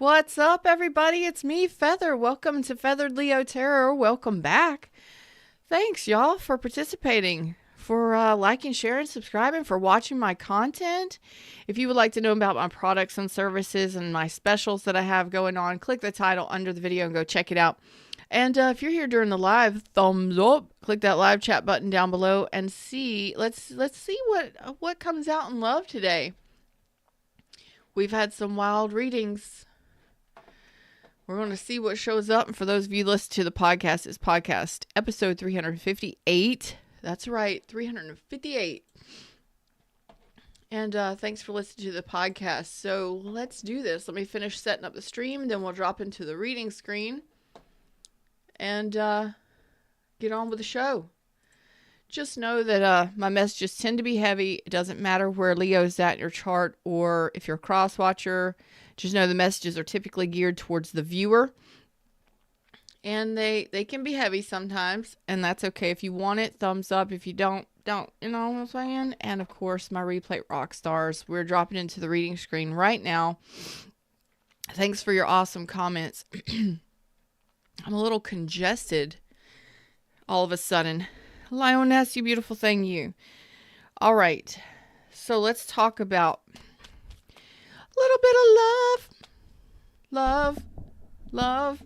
What's up, everybody? It's me, Feather. Welcome to Feathered Leo Tarot. Welcome back. Thanks, y'all, for participating, for liking, sharing, subscribing, for watching my content. If you would like to know about my products and services and my specials that I have going on, click the title under the video and go check it out. And if you're here during the live, thumbs up. Click that live chat button down below and see. Let's see what comes out in love today. We've had some wild readings. We're going to see what shows up. And for those of you listening to the podcast, it's podcast episode 358. That's right, 358. And thanks for listening to the podcast. So let's do this. Let me finish setting up the stream. Then we'll drop into the reading screen. And get on with the show. Just know that my messages tend to be heavy. It doesn't matter where Leo's at in your chart or if you're a cross watcher. Just know the messages are typically geared towards the viewer. And they can be heavy sometimes. And that's okay. If you want it, thumbs up. If you don't. You know what I'm saying? And of course, my replay rock stars. We're dropping into the reading screen right now. Thanks for your awesome comments. I'm a little congested all of a sudden. Lioness, you beautiful thing, you. All right. So let's talk about a little bit of love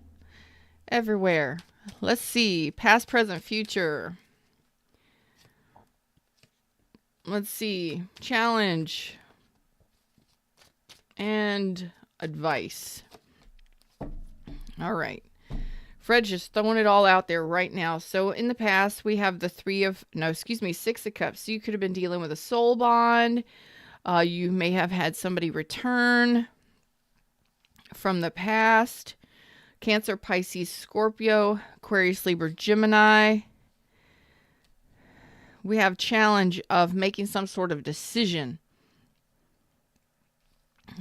everywhere. Let's see. Past, present, future. Let's see. Challenge and advice. All right. Fred's just throwing it all out there right now. So in the past, we have the Six of Cups. So you could have been dealing with a soul bond. You may have had somebody return from the past. Cancer, Pisces, Scorpio, Aquarius, Libra, Gemini. We have challenge of making some sort of decision.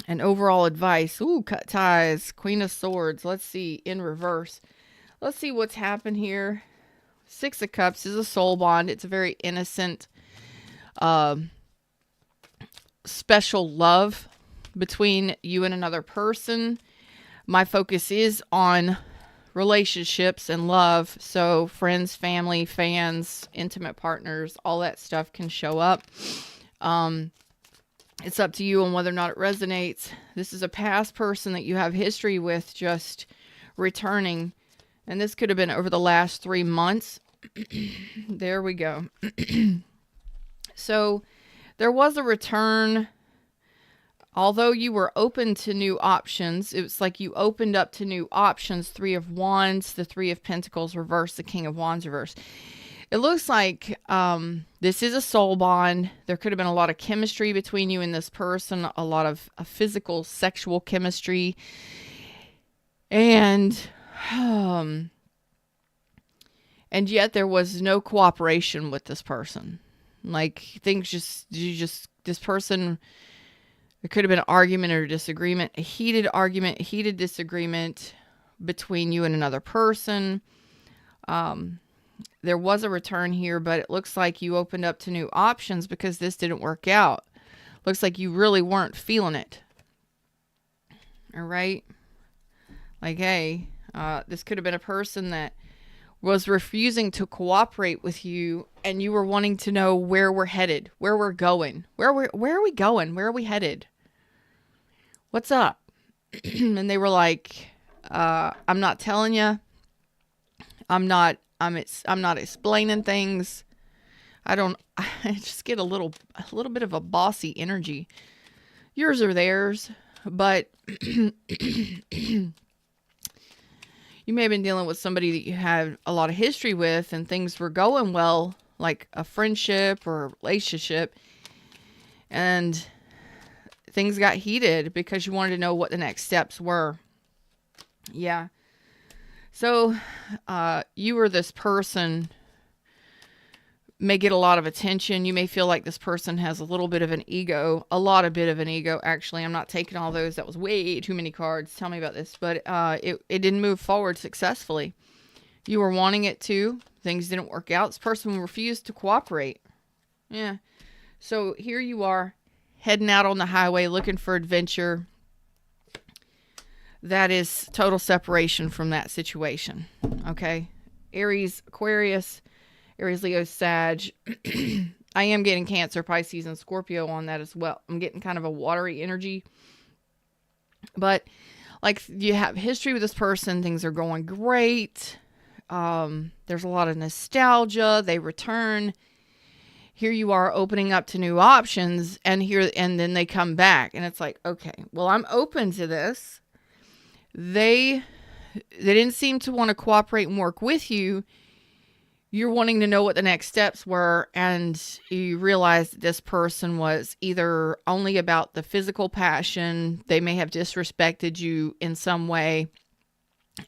And overall advice. Ooh, cut ties. Queen of Swords. Let's see. In reverse. Let's see what's happened here. Six of Cups is a soul bond. It's a very innocent, special love between you and another person. My focus is on relationships and love. So friends, family, fans, intimate partners, all that stuff can show up. It's up to you on whether or not it resonates. This is a past person that you have history with just returning. And this could have been over the last 3 months. There we go. So there was a return. Although you were open to new options, it was like you opened up to new options. Three of Wands, the Three of Pentacles reverse, the King of Wands reverse. It looks like this is a soul bond. There could have been a lot of chemistry between you and this person, a lot of physical, sexual chemistry. And yet there was no cooperation with this person. Like this person, there could have been an argument or disagreement, a heated argument, a heated disagreement between you and another person. There was a return here, but it looks like you opened up to new options because this didn't work out. Looks like you really weren't feeling it. All right. Like, hey, this could have been a person that was refusing to cooperate with you, and you were wanting to know where we're headed, where we're going, where are we going, where are we headed, what's up? And they were like, I'm not telling you. I'm not explaining things. I just get a little bit of a bossy energy. Yours or theirs, but you may have been dealing with somebody that you had a lot of history with and things were going well, like a friendship or a relationship, and things got heated because you wanted to know what the next steps were. Yeah. So you or this person may get a lot of attention. You may feel like this person has a little bit of an ego, actually. I'm not taking all those. That was way too many cards. Tell me about this. But it didn't move forward successfully. You were wanting it to. Things didn't work out. This person refused to cooperate. Yeah. So here you are, heading out on the highway, looking for adventure. that is total separation from that situation. Okay. Aries, Aquarius, Aries, Leo, Sag. I am getting Cancer, Pisces, and Scorpio on that as well. I'm getting kind of a watery energy. But like you have history with this person, things are going great. There's a lot of nostalgia. They return. Here you are opening up to new options, and then they come back, and it's like, okay, well, I'm open to this. They didn't seem to want to cooperate and work with you. You're wanting to know what the next steps were, and you realize that this person was either only about the physical passion. They may have disrespected you in some way,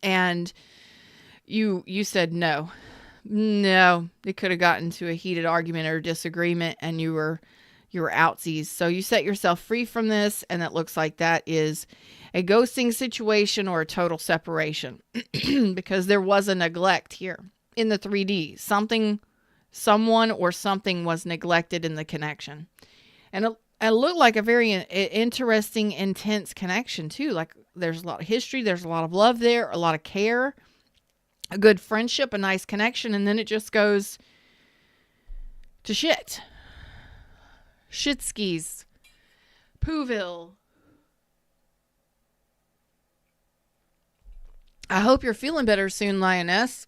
and you said no. No, it could have gotten to a heated argument or disagreement, and you were outsies. So you set yourself free from this, and it looks like that is a ghosting situation or a total separation because there was a neglect here in the 3D. Someone or something was neglected in the connection. And it looked like a very interesting, intense connection too. Like there's a lot of history, there's a lot of love there, a lot of care, a good friendship, a nice connection, and then it just goes to shit. Shit skis. Pooville. I hope you're feeling better soon, Lioness.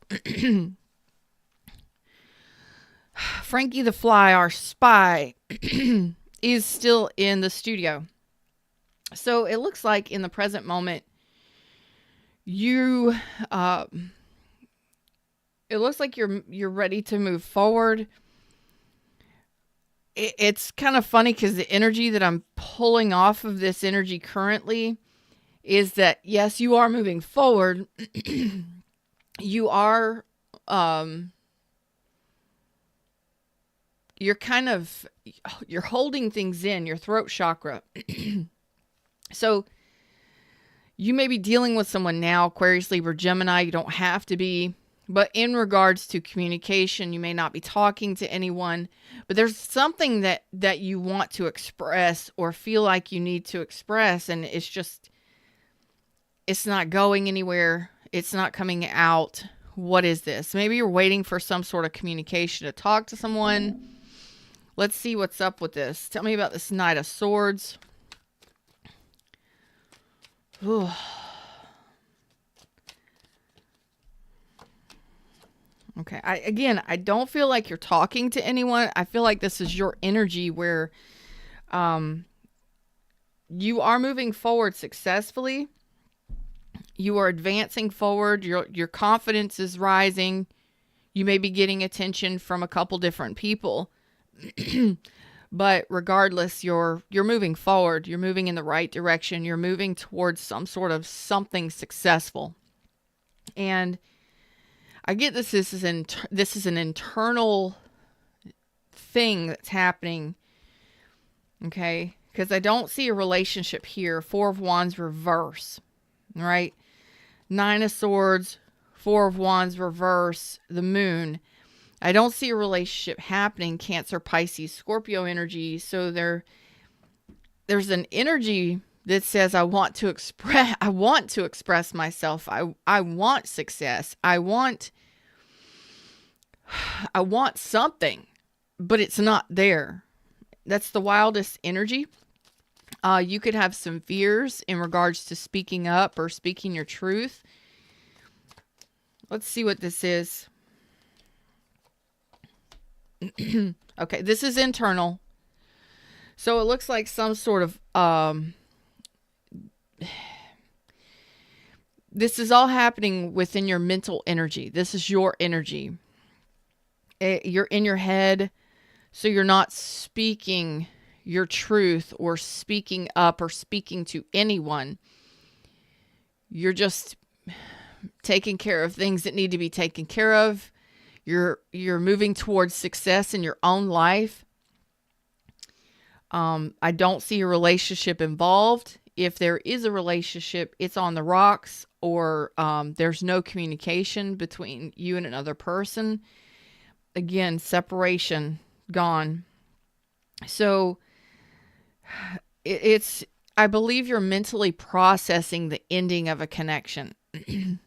Frankie the Fly, our spy, is still in the studio. So it looks like in the present moment, it looks like you're ready to move forward. It's kind of funny because the energy that I'm pulling off of this energy currently is that, yes, you are moving forward. You are, you're holding things in your throat chakra. So you may be dealing with someone now, Aquarius, Libra, Gemini. You don't have to be. But in regards to communication, you may not be talking to anyone, but there's something that you want to express or feel like you need to express, and it's not going anywhere. It's not coming out. What is this? Maybe you're waiting for some sort of communication to talk to someone. Let's see what's up with this. Tell me about this Knight of Swords. Ooh. Okay. I don't feel like you're talking to anyone. I feel like this is your energy where you are moving forward successfully. You are advancing forward. Your confidence is rising. You may be getting attention from a couple different people. But regardless, you're moving forward. You're moving in the right direction. You're moving towards some sort of something successful. And I get this is an internal thing that's happening, okay? Because I don't see a relationship here. 4 of Wands reverse, right? 9 of Swords, 4 of Wands reverse, the Moon. I don't see a relationship happening. Cancer, Pisces, Scorpio energy. So there's an energy that says I want to express myself. I want success. I want something, but it's not there. That's the wildest energy. You could have some fears in regards to speaking up or speaking your truth. Let's see what this is. Okay, this is internal. So it looks like some sort of this is all happening within your mental energy. This is your energy. You're in your head, so you're not speaking your truth or speaking up or speaking to anyone. You're just taking care of things that need to be taken care of. You're moving towards success in your own life. I don't see a relationship involved. If there is a relationship, it's on the rocks, or there's no communication between you and another person. Again, separation, gone. So it's I believe you're mentally processing the ending of a connection. And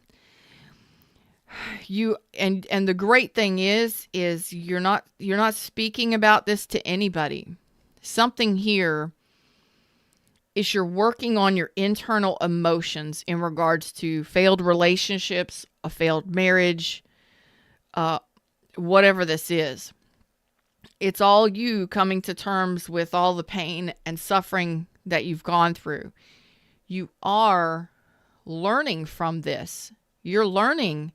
the great thing is you're not speaking about this to anybody. Something here is you're working on your internal emotions in regards to failed relationships, a failed marriage, whatever this is. It's all you coming to terms with all the pain and suffering that you've gone through. You are learning from this. You're learning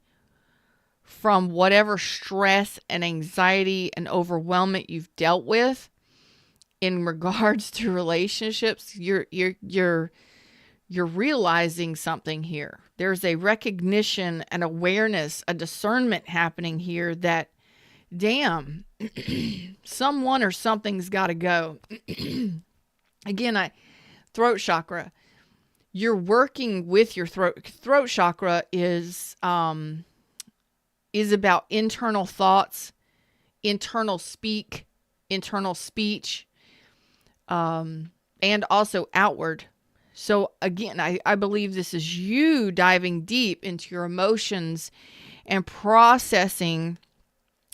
from whatever stress and anxiety and overwhelmment you've dealt with in regards to relationships. You're realizing something here. There's a recognition, an awareness, a discernment happening here that, damn, someone or something's got to go. Again, throat chakra. You're working with your throat. Throat chakra is about internal thoughts, internal speech, and also outward. So again, I believe this is you diving deep into your emotions and processing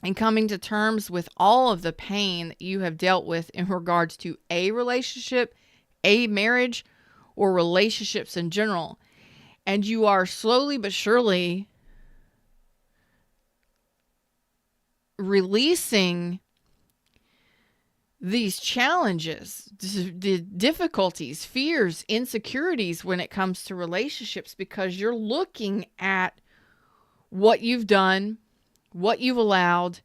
and coming to terms with all of the pain that you have dealt with in regards to a relationship, a marriage, or relationships in general. And you are slowly but surely releasing these challenges, the difficulties, fears, insecurities when it comes to relationships, because you're looking at what you've done, what you've allowed,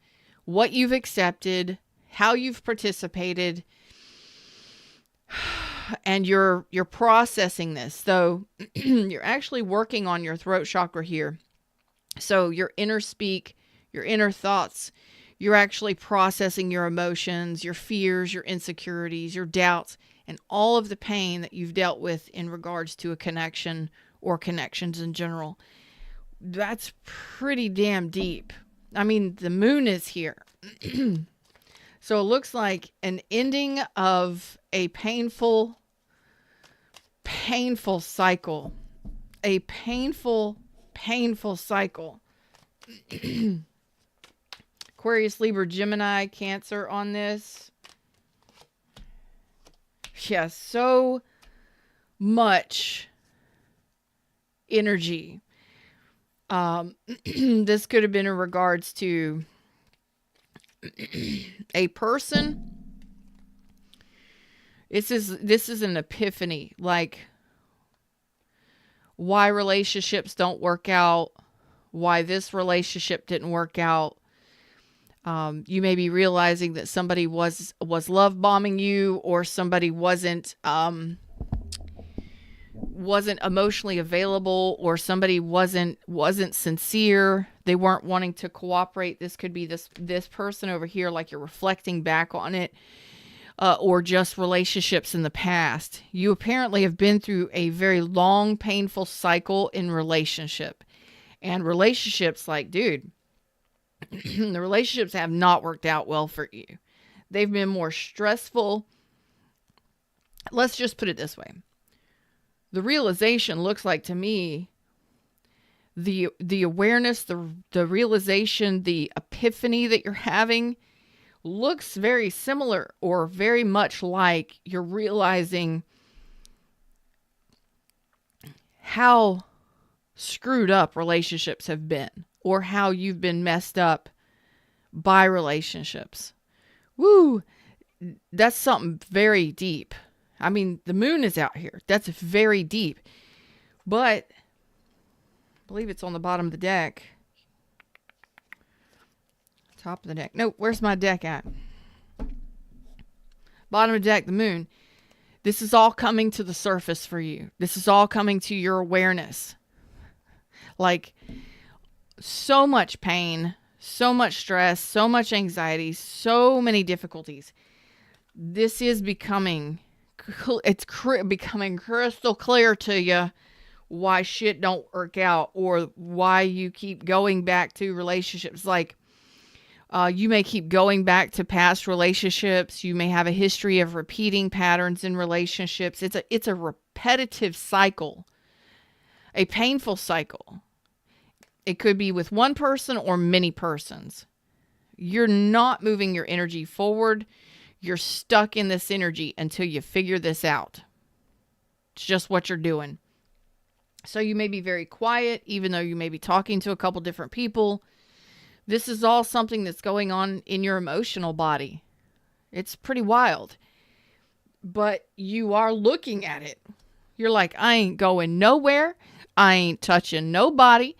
what you've accepted, how you've participated, and you're processing this. So you're actually working on your throat chakra here. So your inner speak, your inner thoughts, you're actually processing your emotions, your fears, your insecurities, your doubts, and all of the pain that you've dealt with in regards to a connection or connections in general. That's pretty damn deep. I mean, the moon is here. So it looks like an ending of a painful cycle. A painful cycle. Aquarius, Libra, Gemini, Cancer on this. Yeah, so much energy. This could have been in regards to a person. This is an epiphany, like why relationships don't work out, why this relationship didn't work out. You may be realizing that somebody was love bombing you, or somebody wasn't emotionally available, or somebody wasn't sincere. They weren't wanting to cooperate. This could be this person over here, like you're reflecting back on it, or just relationships in the past. You apparently have been through a very long, painful cycle in relationship, and relationships, like, dude, the relationships have not worked out well for you. They've been more stressful. Let's just put it this way. The realization looks like, to me, the awareness, the realization, the epiphany that you're having looks very similar, or very much like you're realizing how screwed up relationships have been, or how you've been messed up by relationships. Woo! That's something very deep. I mean, the moon is out here. That's very deep. But I believe it's on the bottom of the deck. Top of the deck. No, where's my deck at? Bottom of the deck, the moon. This is all coming to the surface for you. This is all coming to your awareness. Like, so much pain, so much stress, so much anxiety, so many difficulties. This is becoming crystal clear to you why shit don't work out, or why you keep going back to relationships. Like, You may keep going back to past relationships. You may have a history of repeating patterns in relationships. It's a repetitive cycle, a painful cycle. It could be with one person or many persons. You're not moving your energy forward. You're stuck in this energy until you figure this out. It's just what you're doing. So you may be very quiet, even though you may be talking to a couple different people. This is all something that's going on in your emotional body. It's pretty wild. But you are looking at it. You're like, I ain't going nowhere. I ain't touching nobody.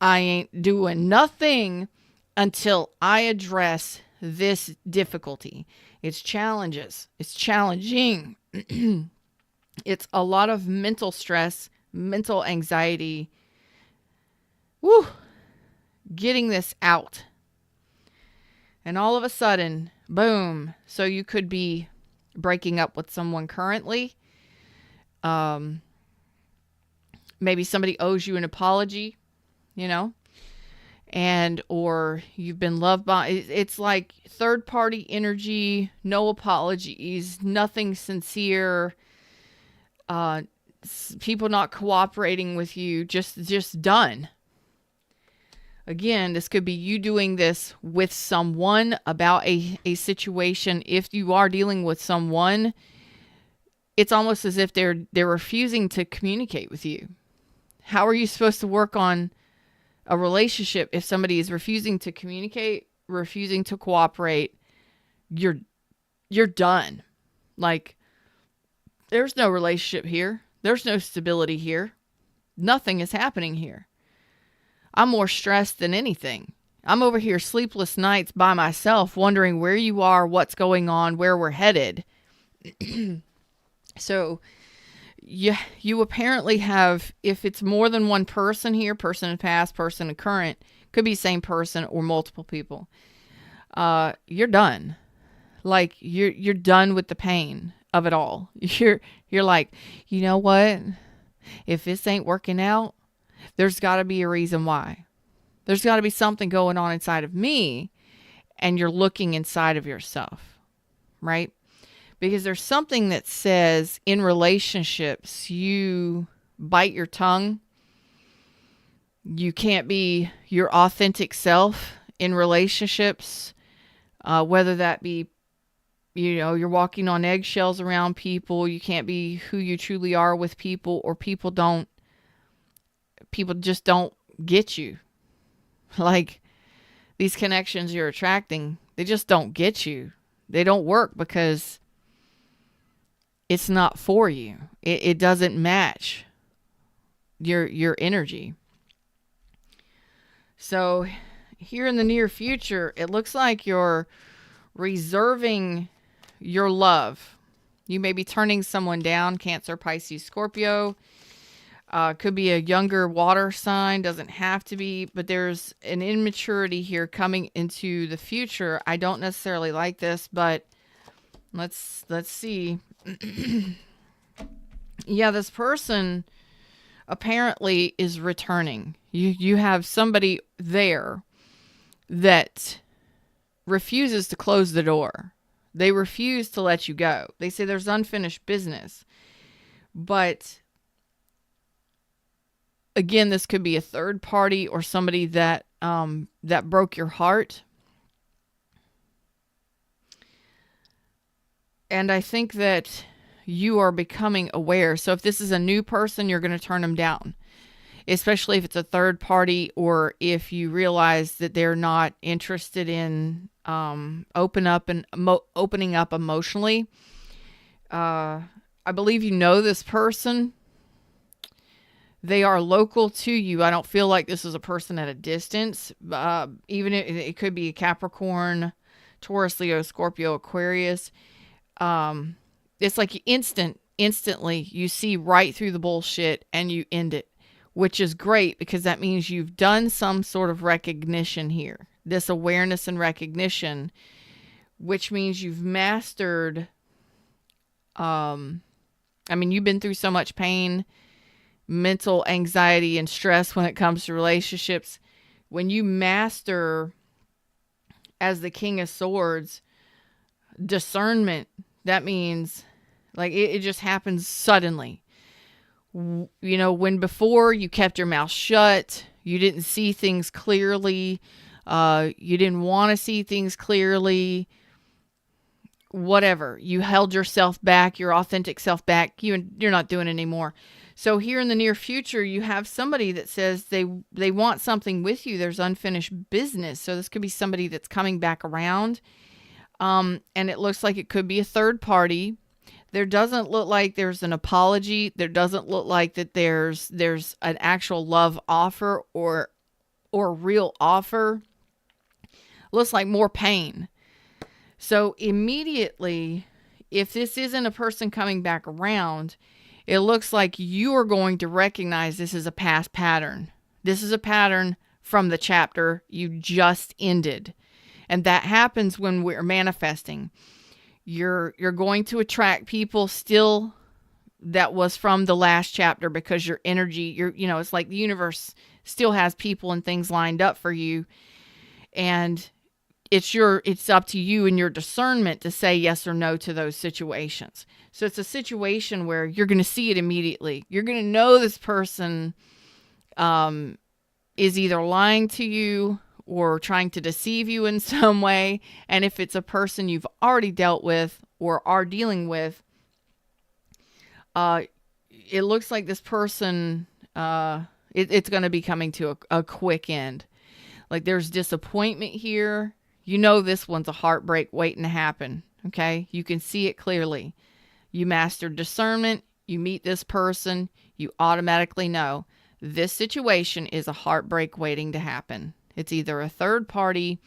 I ain't doing nothing until I address this difficulty. It's challenges. It's challenging. It's a lot of mental stress, mental anxiety. Woo! Getting this out. And all of a sudden, boom. So you could be breaking up with someone currently. Maybe somebody owes you an apology, and or you've been loved by. It's like third party energy, no apologies, nothing sincere. People not cooperating with you, just done. Again, this could be you doing this with someone about a situation. If you are dealing with someone, it's almost as if they're refusing to communicate with you. How are you supposed to work on a relationship if somebody is refusing to communicate, refusing to cooperate? You're done. Like, there's no relationship here. There's no stability here. Nothing is happening here. I'm more stressed than anything. I'm over here sleepless nights by myself, wondering where you are, what's going on, where we're headed. So you apparently have, if it's more than one person here, person in past, person in current, could be same person or multiple people. You're done. Like you're done with the pain of it all. You're like, you know what? If this ain't working out, there's got to be a reason why. There's got to be something going on inside of me, and you're looking inside of yourself, right? Because there's something that says in relationships, you bite your tongue. You can't be your authentic self in relationships, whether that be, you're walking on eggshells around people. You can't be who you truly are with people, or people just don't get you. Like, these connections you're attracting, they just don't get you. They don't work because it's not for you. It doesn't match your energy. So here in the near future, it looks like you're reserving your love. You may be turning someone down, Cancer, Pisces, Scorpio. Could be a younger water sign, doesn't have to be, but there's an immaturity here coming into the future. I don't necessarily like this, but let's see. Yeah, this person apparently is returning. You have somebody there that refuses to close the door. They refuse to let you go. They say there's unfinished business. But again, this could be a third party or somebody that broke your heart. And I think that you are becoming aware. So if this is a new person, you're going to turn them down, especially if it's a third party, or if you realize that they're not interested in opening up emotionally. I believe you know this person. They are local to you. I don't feel like this is a person at a distance. Even it could be a Capricorn, Taurus, Leo, Scorpio, Aquarius. It's like instantly you see right through the bullshit and you end it, which is great because that means you've done some sort of recognition here. This awareness and recognition, which means you've mastered, you've been through so much pain, mental anxiety and stress when it comes to relationships. When you master as the King of Swords, discernment, that means like it just happens suddenly. You know, when before you kept your mouth shut, you didn't see things clearly, you didn't want to see things clearly, whatever. You held yourself back, your authentic self back. You're not doing it anymore. So here in the near future, you have somebody that says they want something with you. There's unfinished business. So this could be somebody that's coming back around. And it looks like it could be a third party. There doesn't look like there's an apology. There doesn't look like that there's an actual love offer or real offer. Looks like more pain. So immediately, if this isn't a person coming back around, it looks like you are going to recognize this is a past pattern. This is a pattern from the chapter you just ended. And that happens when we're manifesting. You're going to attract people still that was from the last chapter because your energy, it's like the universe still has people and things lined up for you. And it's up to you and your discernment to say yes or no to those situations. So it's a situation where you're going to see it immediately. You're going to know this person is either lying to you or trying to deceive you in some way. And if it's a person you've already dealt with or are dealing with, it looks like this person, it's going to be coming to a quick end. Like there's disappointment here. You know this one's a heartbreak waiting to happen, okay? You can see it clearly. You master discernment. You meet this person. You automatically know this situation is a heartbreak waiting to happen. It's either a third party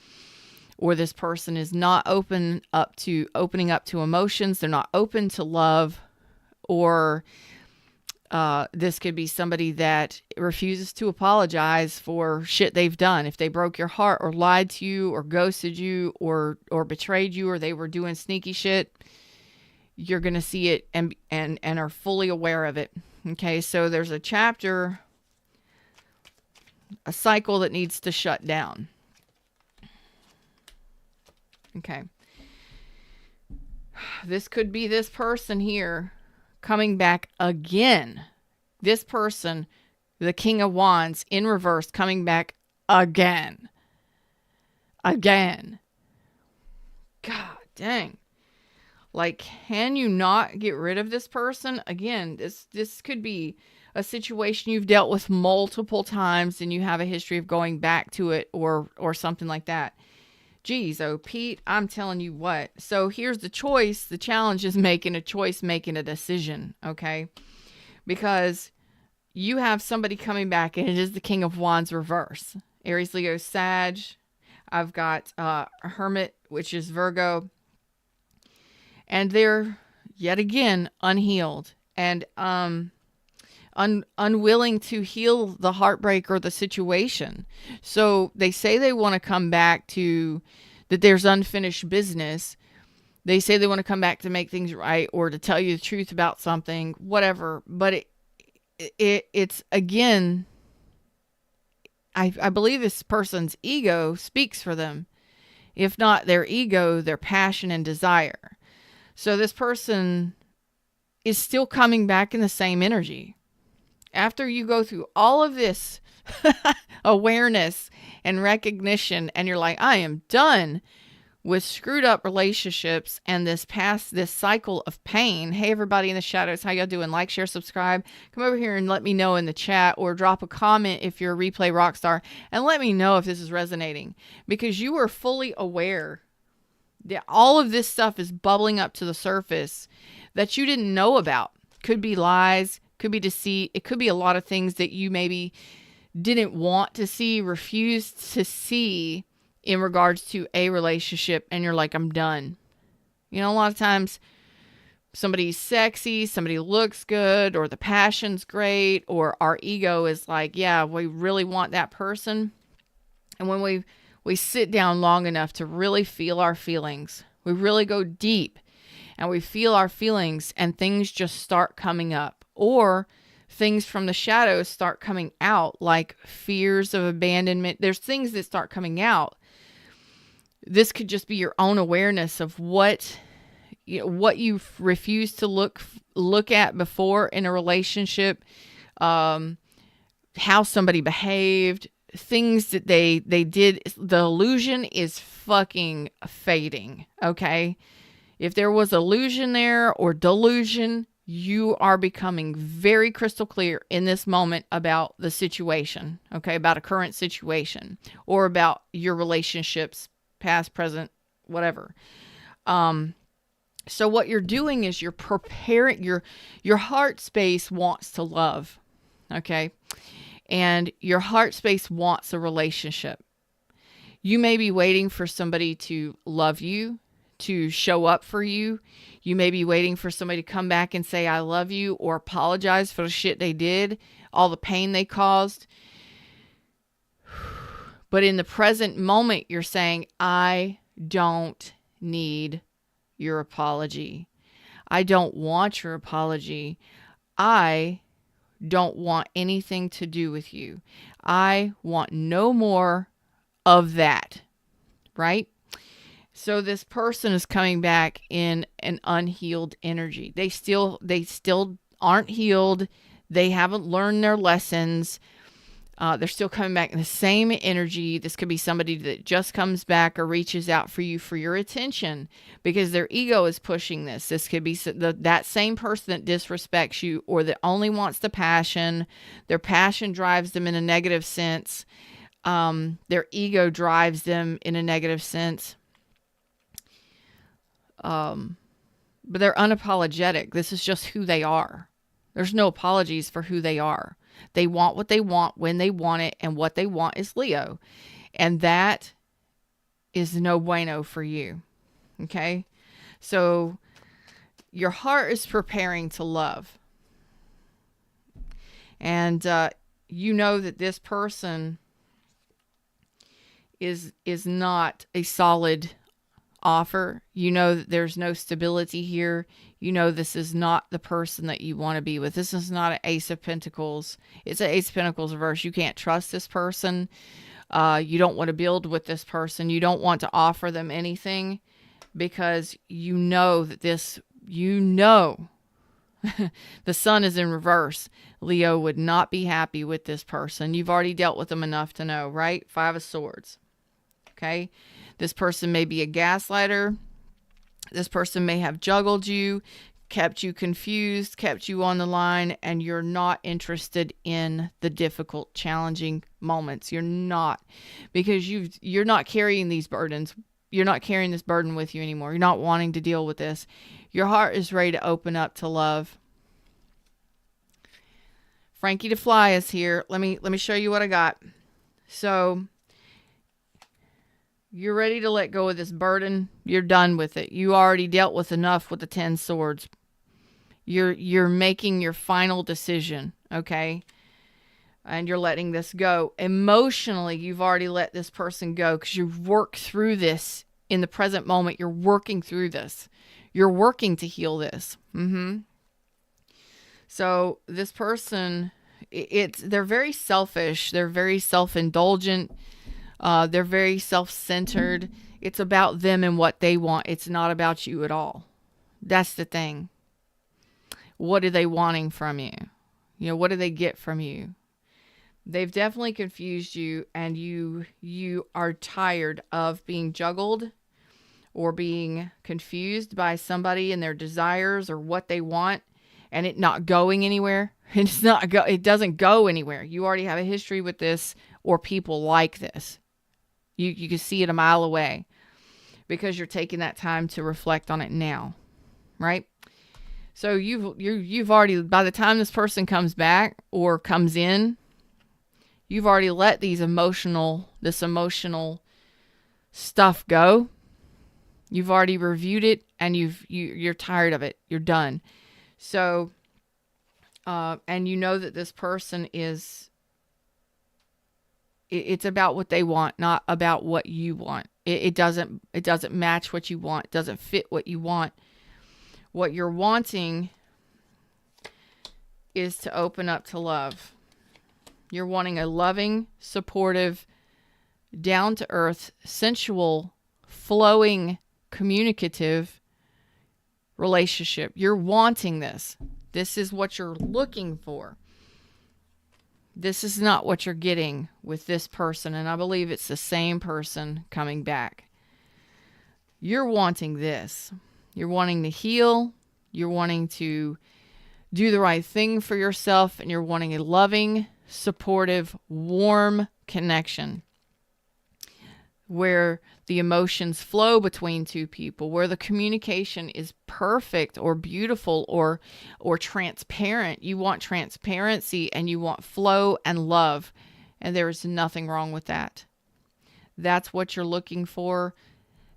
or this person is not opening up to emotions. They're not open to love, or this could be somebody that refuses to apologize for shit they've done. If they broke your heart or lied to you or ghosted you or betrayed you or they were doing sneaky shit, you're going to see it and are fully aware of it. Okay, so there's a chapter, a cycle that needs to shut down. Okay. This could be this person here coming back again. This person, the King of Wands in reverse, coming back again. Again. God dang. Like, can you not get rid of this person? Again, this could be a situation you've dealt with multiple times and you have a history of going back to it or something like that. Geez, oh, Pete, I'm telling you what. So here's the choice. The challenge is making a choice, making a decision, okay? Because you have somebody coming back and it is the King of Wands reverse. Aries, Leo, Sag. I've got Hermit, which is Virgo. And they're, yet again, unhealed and unwilling to heal the heartbreak or the situation. So they say they want to come back to that there's unfinished business. They say they want to come back to make things right or to tell you the truth about something, whatever. But it's again, I believe this person's ego speaks for them. If not their ego, their passion and desire. So this person is still coming back in the same energy. After you go through all of this awareness and recognition and you're like, I am done with screwed up relationships and this cycle of pain. Hey, everybody in the shadows, how y'all doing? Like, share, subscribe. Come over here and let me know in the chat or drop a comment if you're a replay rock star and let me know if this is resonating because you are fully aware that all of this stuff is bubbling up to the surface that you didn't know about. Could be lies, could be deceit. It could be a lot of things that you maybe didn't want to see, refused to see in regards to a relationship. And you're like, I'm done. You know, a lot of times somebody's sexy, somebody looks good, or the passion's great, or our ego is like, yeah, we really want that person. And when we sit down long enough to really feel our feelings, we really go deep and we feel our feelings and things just start coming up, or things from the shadows start coming out, like fears of abandonment. There's things that start coming out. This could just be your own awareness of what you've refused to look at before in a relationship, how somebody behaved, things that they did. The illusion is fucking fading, okay? If there was illusion there or delusion, you are becoming very crystal clear in this moment about the situation, okay? About a current situation or about your relationships, past, present, whatever. So what you're doing is you're preparing, your heart space wants to love, okay? And your heart space wants a relationship. You may be waiting for somebody to love you, to show up for you. You may be waiting for somebody to come back and say, I love you, or apologize for the shit they did, all the pain they caused. But in the present moment, you're saying, I don't need your apology. I don't want your apology. I don't want anything to do with you. I want no more of that, right? So this person is coming back in an unhealed energy. They still aren't healed. They haven't learned their lessons. They're still coming back in the same energy. This could be somebody that just comes back or reaches out for you for your attention because their ego is pushing this. This could be that same person that disrespects you or that only wants the passion. Their passion drives them in a negative sense. Their ego drives them in a negative sense. But they're unapologetic. This is just who they are. There's no apologies for who they are. They want what they want when they want it, and what they want is Leo. And that is no bueno for you. Okay? So your heart is preparing to love. And you know that this person is not a solid offer. You know that there's no stability here. You know this is not the person that you want to be with. This is not an Ace of Pentacles. It's an Ace of Pentacles reverse. You can't trust this person. You don't want to build with this person. You don't want to offer them anything because you know that the sun is in reverse. Leo would not be happy with this person. You've already dealt with them enough to know, right? 5 of Swords. Okay? This person may be a gaslighter. This person may have juggled you, kept you confused, kept you on the line, and you're not interested in the difficult, challenging moments. You're not, because you're not carrying these burdens. You're not carrying this burden with you anymore. You're not wanting to deal with this. Your heart is ready to open up to love. Frankie the Fly is here. Let me show you what I got. So you're ready to let go of this burden. You're done with it. You already dealt with enough with the 10 swords. You're making your final decision, okay? And you're letting this go. Emotionally, you've already let this person go because you've worked through this in the present moment. You're working through this. You're working to heal this. So this person, they're very selfish. They're very self-indulgent. They're very self-centered. It's about them and what they want. It's not about you at all. That's the thing. What are they wanting from you? What do they get from you? They've definitely confused you, and you are tired of being juggled or being confused by somebody and their desires or what they want, and it not going anywhere. It doesn't go anywhere. You already have a history with this or people like this. You can see it a mile away because you're taking that time to reflect on it now, right? So you've already, by the time this person comes back or comes in, you've already let this emotional stuff go. You've already reviewed it, and you're tired of it. You're done. So, and you know that this person is. It's about what they want, not about what you want. It doesn't match what you want. It doesn't fit what you want. What you're wanting is to open up to love. You're wanting a loving, supportive, down-to-earth, sensual, flowing, communicative relationship. You're wanting this. This is what you're looking for. This is not what you're getting with this person. And I believe it's the same person coming back. You're wanting this. You're wanting to heal. You're wanting to do the right thing for yourself. And you're wanting a loving, supportive, warm connection where the emotions flow between two people, where the communication is perfect or beautiful or transparent. You want transparency and you want flow and love, and there is nothing wrong with that. That's what you're looking for.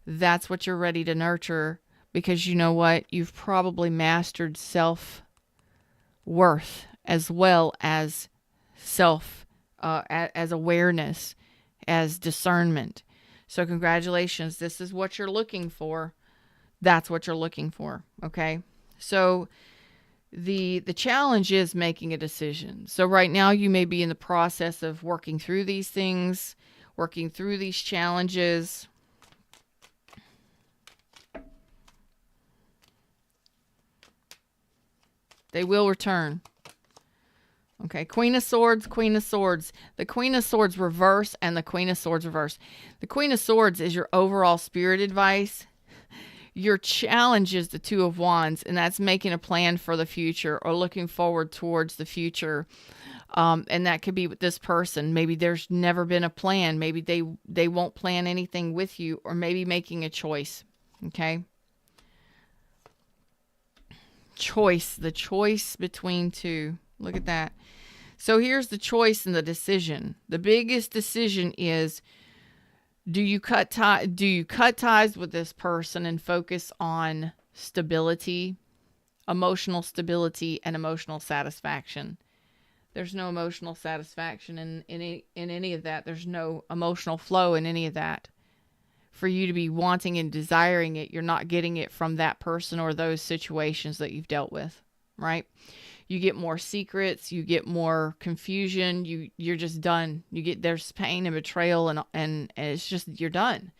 That's what you're ready to nurture, because you know what? You've probably mastered self-worth as well as as awareness, as discernment. So congratulations. This is what you're looking for. That's what you're looking for. Okay. So the challenge is making a decision. So right now you may be in the process of working through these things, working through these challenges. They will return. Okay, Queen of Swords, Queen of Swords. The Queen of Swords reverse and the Queen of Swords reverse. The Queen of Swords is your overall spirit advice. Your challenge is the Two of Wands, and that's making a plan for the future or looking forward towards the future. And that could be with this person. Maybe there's never been a plan. Maybe they won't plan anything with you, or maybe making a choice. Okay? Choice. The choice between two. Look at that. So here's the choice and the decision. The biggest decision is, do you cut ties with this person and focus on stability, emotional stability, and emotional satisfaction? There's no emotional satisfaction in any of that. There's no emotional flow in any of that. For you to be wanting and desiring it, you're not getting it from that person or those situations that you've dealt with, right? You get more secrets, you get more confusion, you're just done. There's pain and betrayal and it's just, you're done.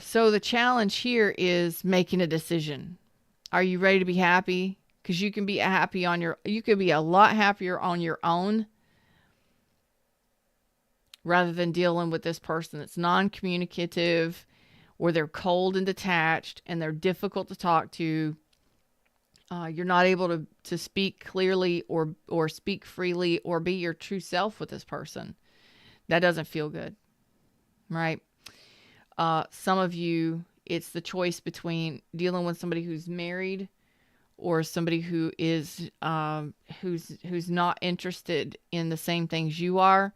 So the challenge here is making a decision. Are you ready to be happy? Because you can be you could be a lot happier on your own rather than dealing with this person that's non-communicative, or they're cold and detached and they're difficult to talk to. You're not able to speak clearly or speak freely or be your true self with this person. That doesn't feel good, right? Some of you, it's the choice between dealing with somebody who's married or somebody who is who's not interested in the same things you are.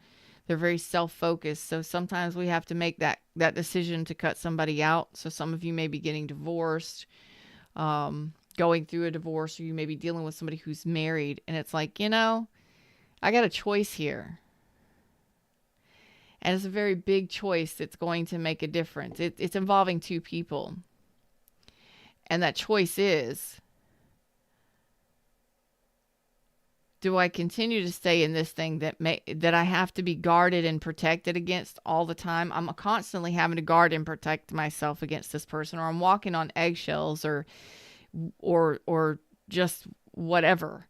They're very self-focused. So sometimes we have to make that decision to cut somebody out. So some of you may be getting divorced, going through a divorce, or you may be dealing with somebody who's married, and it's like, I got a choice here. And it's a very big choice that's going to make a difference. It's involving two people. And that choice is, do I continue to stay in this thing that I have to be guarded and protected against all the time? I'm constantly having to guard and protect myself against this person, or I'm walking on eggshells, or just whatever.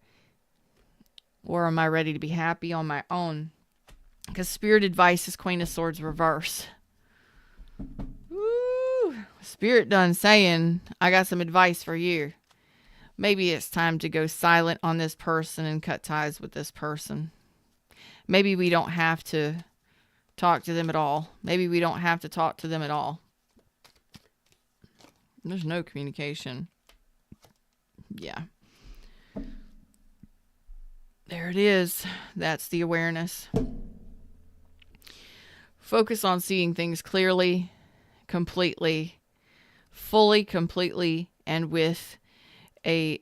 Or am I ready to be happy on my own? Because spirit advice is Queen of Swords reverse. Woo! Spirit done saying, I got some advice for you. Maybe it's time to go silent on this person and cut ties with this person. Maybe we don't have to talk to them at all. Maybe we don't have to talk to them at all. There's no communication. Yeah. There it is. That's the awareness. Focus on seeing things clearly, completely, fully, completely, and with a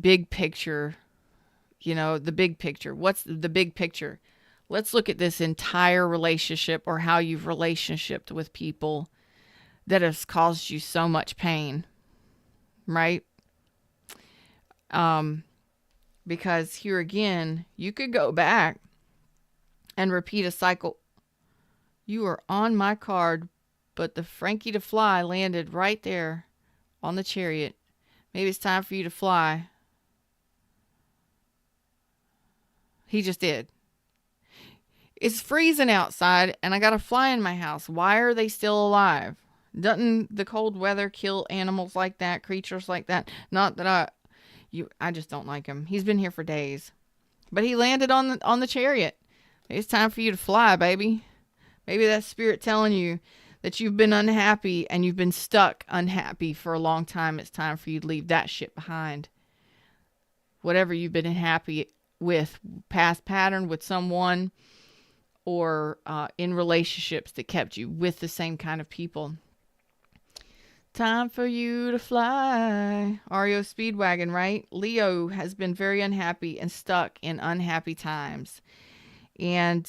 big picture. The big picture. What's the big picture? Let's look at this entire relationship, or how you've relationshiped with people that has caused you so much pain, right? Because here again, you could go back and repeat a cycle. You are on my card, But the Frankie to fly landed right there on the Chariot. Maybe it's time for you to fly. He just did. It's freezing outside and I got a fly in my house. Why are they still alive? Doesn't the cold weather kill animals like that, creatures like that? Not that I just don't like him. He's been here for days. But he landed on the Chariot. It's time for you to fly, baby. Maybe that's spirit telling you that you've been unhappy and you've been stuck unhappy for a long time. It's time for you to leave that shit behind. Whatever you've been unhappy with, past pattern with someone, or in relationships that kept you with the same kind of people. Time for you to fly. REO Speedwagon, right? Leo has been very unhappy and stuck in unhappy times. And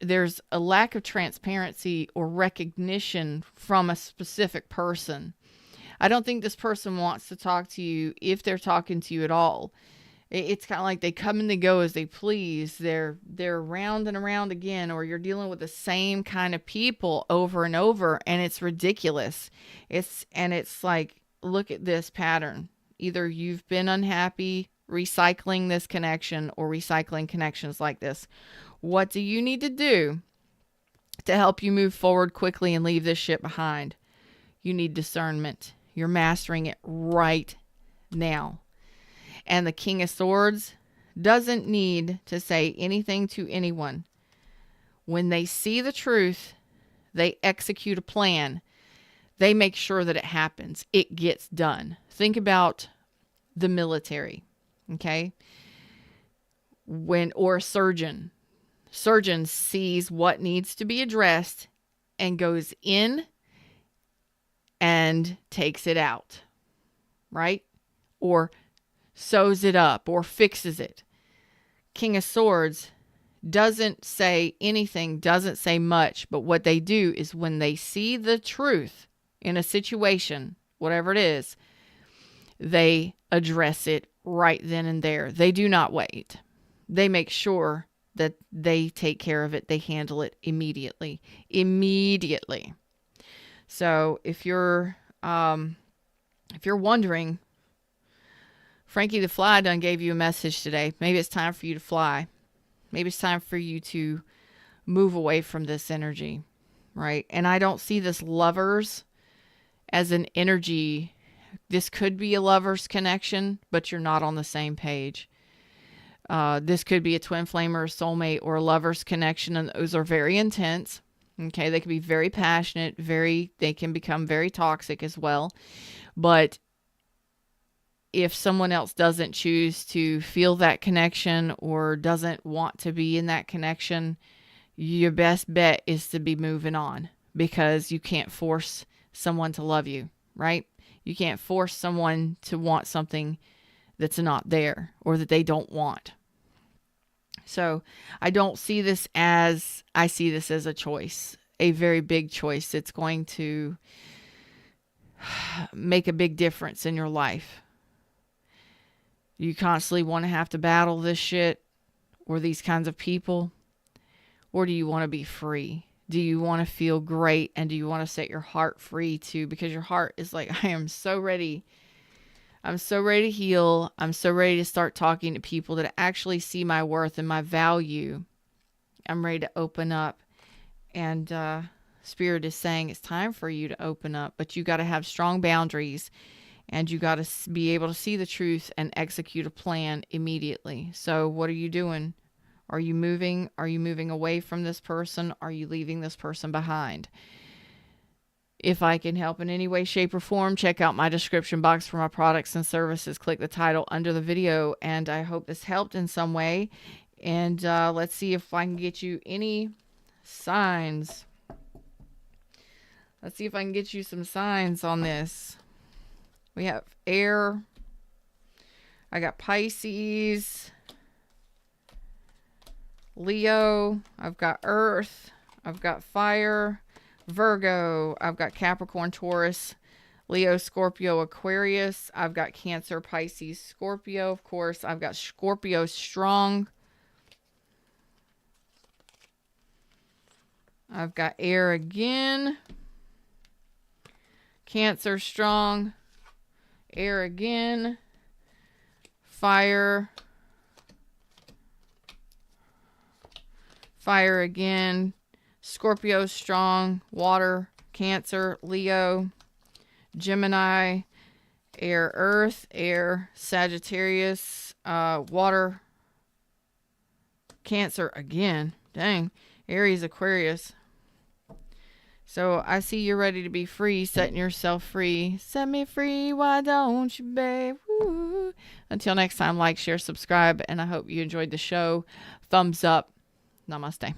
there's a lack of transparency or recognition from a specific person. I don't think this person wants to talk to you if they're talking to you at all. It's kind of like they come and they go as they please. They're round and around again, or you're dealing with the same kind of people over and over, and it's ridiculous. It's like, look at this pattern. Either you've been unhappy recycling this connection or recycling connections like this. What do you need to do to help you move forward quickly and leave this shit behind? You need discernment. You're mastering it right now. And the King of Swords doesn't need to say anything to anyone. When they see the truth, they execute a plan. They make sure that it happens. It gets done. Think about the military, okay? Or a surgeon. Surgeon sees what needs to be addressed and goes in and takes it out, right? Or sews it up or fixes it. King of Swords doesn't say anything, doesn't say much, but what they do is when they see the truth in a situation, whatever it is, they address it right then and there. They do not wait. They make sure that they take care of it. They handle it immediately. Immediately. So if you're wondering, Frankie the Fly done gave you a message today. Maybe it's time for you to fly. Maybe it's time for you to move away from this energy, right? And I don't see this lovers as an energy. This could be a lover's connection, but you're not on the same page. This could be a twin flame or a soulmate or a lover's connection, and those are very intense. Okay, they can be very passionate, they can become very toxic as well. But if someone else doesn't choose to feel that connection or doesn't want to be in that connection, your best bet is to be moving on, because you can't force someone to love you, right? You can't force someone to want something that's not there or that they don't want. So I don't see this as, I see this as a choice, a very big choice. It's going to make a big difference in your life. You constantly want to have to battle this shit or these kinds of people? Or do you want to be free? Do you want to feel great? And do you want to set your heart free too? Because your heart is like, I am so ready. I'm so ready to heal. I'm so ready to start talking to people that actually see my worth and my value. I'm ready to open up. And Spirit is saying it's time for you to open up. But you got to have strong boundaries. And you got to be able to see the truth and execute a plan immediately. So what are you doing? Are you moving? Are you moving away from this person? Are you leaving this person behind? If I can help in any way, shape, or form, check out my description box for my products and services. Click the title under the video. And I hope this helped in some way. And let's see if I can get you any signs. Let's see if I can get you some signs on this. We have air. I got Pisces, Leo. I've got Earth. I've got fire, Virgo. I've got Capricorn, Taurus, Leo, Scorpio, Aquarius. I've got Cancer, Pisces, Scorpio. Of course, I've got Scorpio strong. I've got air again. Cancer strong. Air again. Fire. Fire again. Scorpio strong. Water. Cancer. Leo. Gemini. Air earth. Air Sagittarius. Water. Cancer again. Dang. Aries, Aquarius. So I see you're ready to be free, setting yourself free. Set me free, why don't you, babe? Woo. Until next time, like, share, subscribe, and I hope you enjoyed the show. Thumbs up. Namaste.